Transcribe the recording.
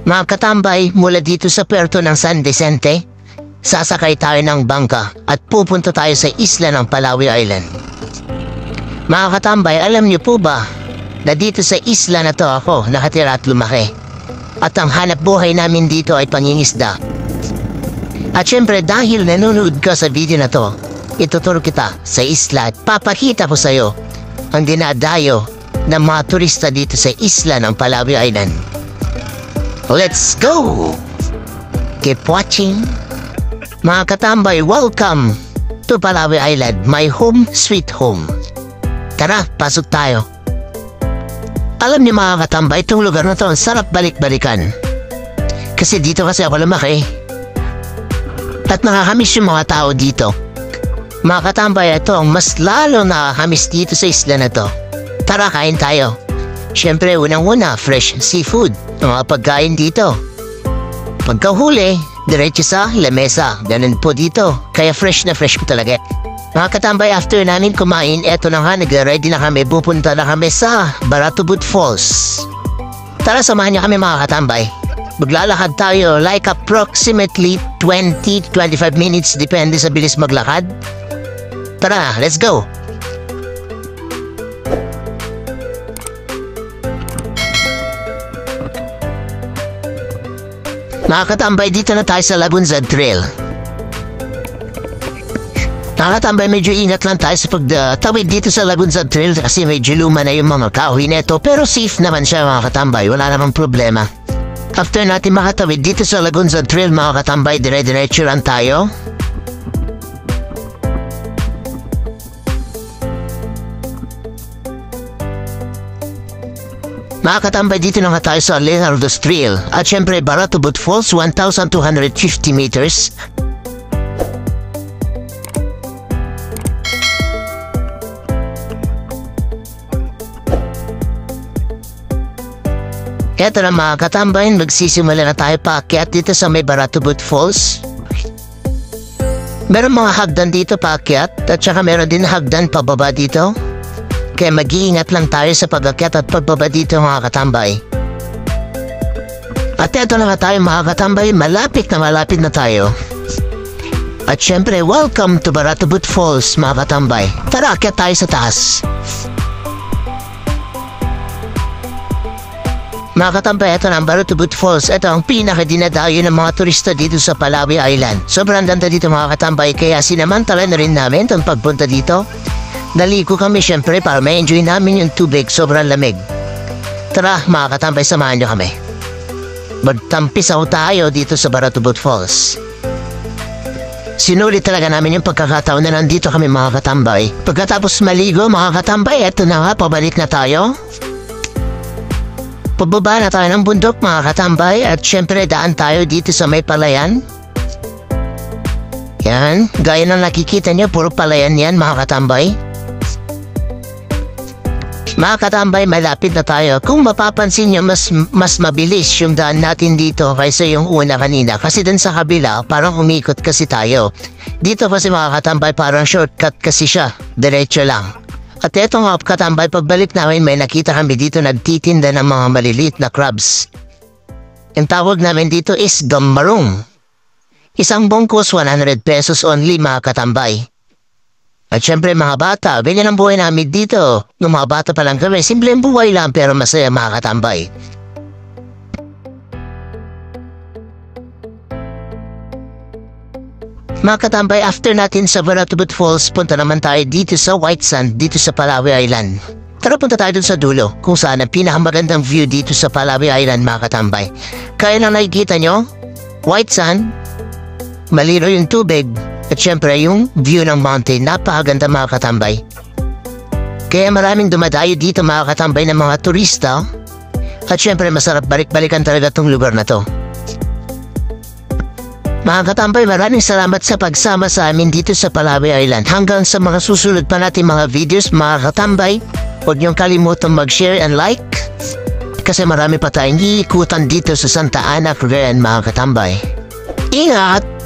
Mga katambay, mula dito sa puerto ng San Vicente, sasakay tayo ng bangka at pupunta tayo sa isla ng Palawi Island. Mga katambay, alam niyo po ba na dito sa isla na to ako nakatira at lumaki? At ang hanap buhay namin dito ay pangingisda. At syempre dahil nanonood ka sa video na to, ituturo kita sa isla at papakita ko sa iyo ang dinadayo ng mga turista dito sa isla ng Palawi Island. Let's go! Keep watching. Mga katambay, welcome to Palawi Island, my home sweet home. Tara, pasok tayo. Alam niyo mga katambay, itong lugar na to ang sarap balik-balikan. Kasi dito kasi ako lumaki. At nakakamiss yung mga tao dito. Mga katambay, ito ang mas lalo nakakamiss dito sa isla na to. Tara, kain tayo. Siyempre, unang-una, fresh seafood. Ang mga pagkain dito. Pagkahuli, diretso sa lamesa. Ganun po dito. Kaya fresh na fresh po talaga. Mga katambay, after namin kumain, eto na nga, nag-ready na kami. Pupunta na kami sa Baratubud Falls. Tara, samahan niyo kami mga katambay. Maglalakad tayo like approximately 20-25 minutes. Depende sa bilis maglakad. Tara, let's go! Mga katambay, dito na tayo sa Labunzad Trail. Mga katambay, medyo ingat lang tayo sa pagtawid dito sa Labunzad Trail kasi medyo luma na yung mga kahoy neto, pero safe naman siya mga katambay, wala namang problema. After natin makatawid dito sa Labunzad Trail mga katambay, dire-diretso lang tayo. Mga katambay, dito na nga tayo sa Leonardo's Trail. At syempre, Baratubud Falls, 1,250 meters. Eto na mga katambay, magsisimula na tayo paakyat dito sa may Baratubud Falls. Meron mga hagdan dito paakyat at saka meron din hagdan pababa dito. Kaya mag-iingat lang tayo sa pag-akyat at pagbaba dito mga katambay. At eto na nga tayo mga katambay, malapit na tayo. At syempre, welcome to Baratubud Falls mga katambay. Tara, akyat tayo sa taas. Mga katambay, ito na ang Baratubud Falls. Ito ang pinaka-dinadayo ng mga turista dito sa Palawi Island. Sobrang ganda dito mga katambay, kaya sinamantala na rin namin itong pagpunta dito. Naligo kami syempre para ma-enjoy namin yung tubig, sobrang lamig. Tara mga katambay, samahan nyo kami. Magtampisaw tayo dito sa Baratubud Falls. Sinulit talaga namin yung pagkakataon na nandito kami mga katambay. Pagkatapos maligo mga katambay, eto na nga, pabalik na tayo. Pababa na tayo ng bundok mga katambay at syempre daan tayo dito sa may palayan. Yan, gaya ng nakikita niyo, puro palayan yan mga katambay. Mga katambay, malapit na tayo. Kung mapapansin nyo, mas mabilis yung daan natin dito kaysa yung una kanina. Kasi dun sa kabila, parang umikot kasi tayo. Dito kasi mga katambay, parang shortcut kasi siya. Diretso lang. At eto nga katambay, pagbalik namin, may nakita kami dito nagtitinda ng mga maliliit na crabs. Ang tawag namin dito is gambarong. Isang bongkos, 100 pesos only mga katambay. At syempre mga bata, ganyan ang buhay namin dito. Nung mga bata pa lang kami, simpleng buhay lang pero masaya mga katambay. Mga katambay, after natin sa Baratubud Falls, punta naman tayo dito sa White Sand, dito sa Palawi Island. Tara, punta tayo dun sa dulo, kung saan ang pinakamagandang view dito sa Palawi Island mga katambay. Kaya na nakikita nyo, White Sand, malino yung tubig. At syempre yung view ng mountain, napakaganda mga katambay. Kaya maraming dumadayo dito mga katambay ng mga turista. At syempre masarap balik-balikan talaga tong lugar na to. Mga katambay, maraming salamat sa pagsama sa amin dito sa Palawi Island. Hanggang sa mga susunod pa natin mga videos mga katambay, huwag niyong kalimutang mag-share and like. Kasi marami pa tayong iikutan dito sa Santa Ana, Cagayan mga katambay. Ingat!